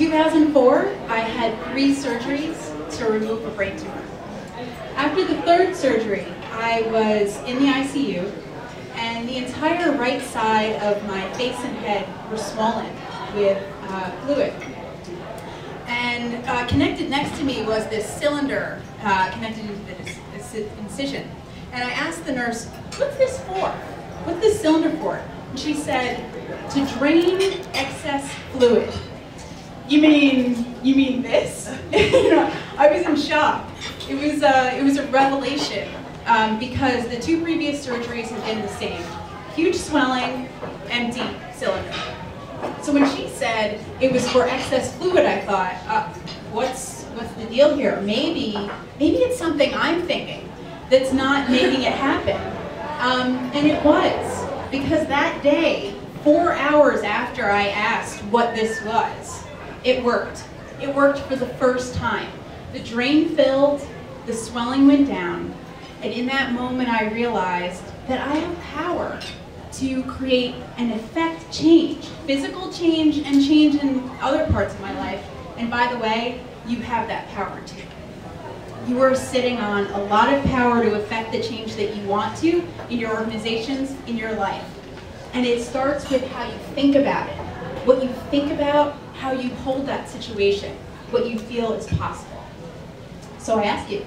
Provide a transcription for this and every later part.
2004, I had 3 surgeries to remove a brain tumor. After the 3rd surgery, I was in the ICU, and the entire right side of my face and head were swollen with fluid. And connected next to me was this cylinder connected into the incision. And I asked the nurse, "What's this for? What's this cylinder for?" And she said, "To drain excess fluid." You mean this? You know, I was in shock. It was a revelation because the 2 previous surgeries had been the same: huge swelling, empty cylinder. So when she said it was for excess fluid, I thought, what's the deal here? Maybe it's something I'm thinking that's not making it happen. And it was, because that day, 4 hours after I asked what this was, it worked. It worked for the first time. The drain filled, the swelling went down, and in that moment I realized that I have power to create and affect change, physical change and change in other parts of my life. And by the way, you have that power too. You are sitting on a lot of power to affect the change that you want to in your organizations, in your life. And it starts with how you think about it. What you think about, how you hold that situation, what you feel is possible. So I ask you,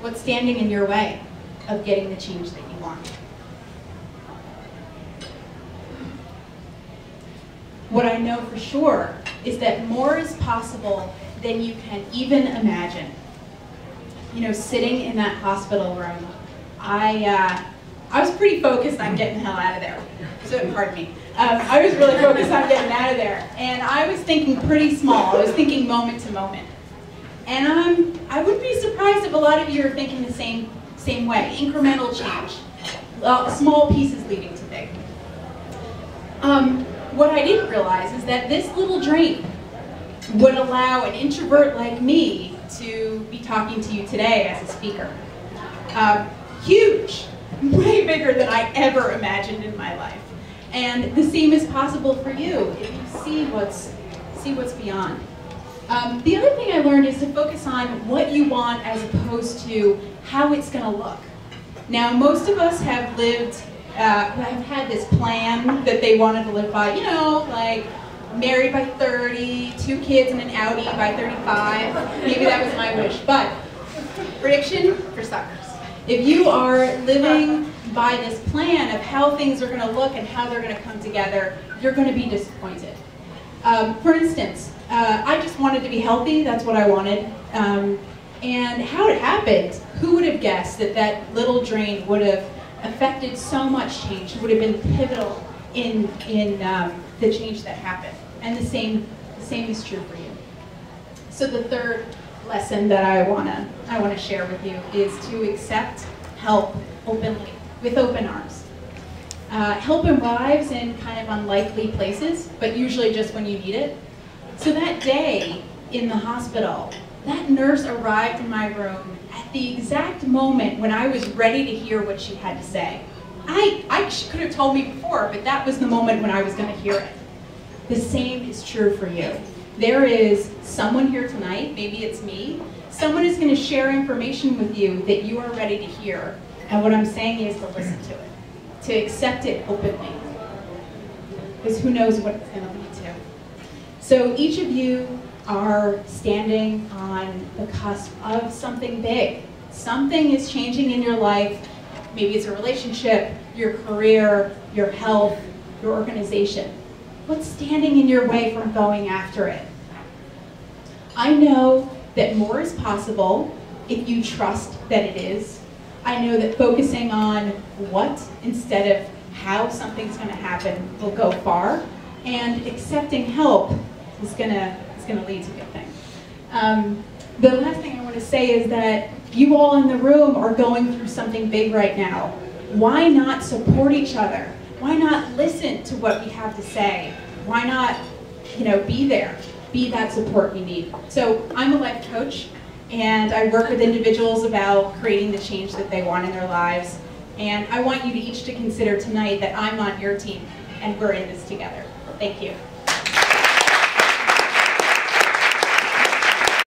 what's standing in your way of getting the change that you want? What I know for sure is that more is possible than you can even imagine. You know, sitting in that hospital room, I was pretty focused on getting the hell out of there. So, pardon me. I was really focused on getting out of there. And I was thinking pretty small. I was thinking moment to moment. And I wouldn't be surprised if a lot of you are thinking the same way. Incremental change. Small pieces leading to big. What I didn't realize is that this little drain would allow an introvert like me to be talking to you today as a speaker. Huge, way bigger than I ever imagined in my life. And the same is possible for you if you see what's beyond. The other thing I learned is to focus on what you want as opposed to how it's going to look. Now, most of us have have had this plan that they wanted to live by, you know, like married by 30, 2 kids and an Audi by 35. Maybe that was my wish. But prediction for suckers. If you are living by this plan of how things are going to look and how they're going to come together, you're going to be disappointed. For instance, I just wanted to be healthy. That's what I wanted. And how it happened, who would have guessed that that little drain would have affected so much change, would have been pivotal in the change that happened. And the same is true for you. So the 3rd lesson that I wanna share with you is to accept help openly, with open arms. Help arrives in kind of unlikely places, but usually just when you need it. So that day in the hospital, that nurse arrived in my room at the exact moment when I was ready to hear what she had to say. I could have told me before, but that was the moment when I was going to hear it. The same is true for you. There is someone here tonight, maybe it's me, someone is going to share information with you that you are ready to hear. And what I'm saying is to listen to it, to accept it openly. Because who knows what it's going to lead to. So each of you are standing on the cusp of something big. Something is changing in your life. Maybe it's a relationship, your career, your health, your organization. What's standing in your way from going after it? I know that more is possible if you trust that it is. I know that focusing on what instead of how something's going to happen will go far, and accepting help is going to lead to good things. The last thing I want to say is that you all in the room are going through something big right now. Why not support each other? Why not listen to what we have to say? Why not, be there? Be that support we need. So I'm a life coach, and I work with individuals about creating the change that they want in their lives. And I want you to each to consider tonight that I'm on your team, and we're in this together. Thank you.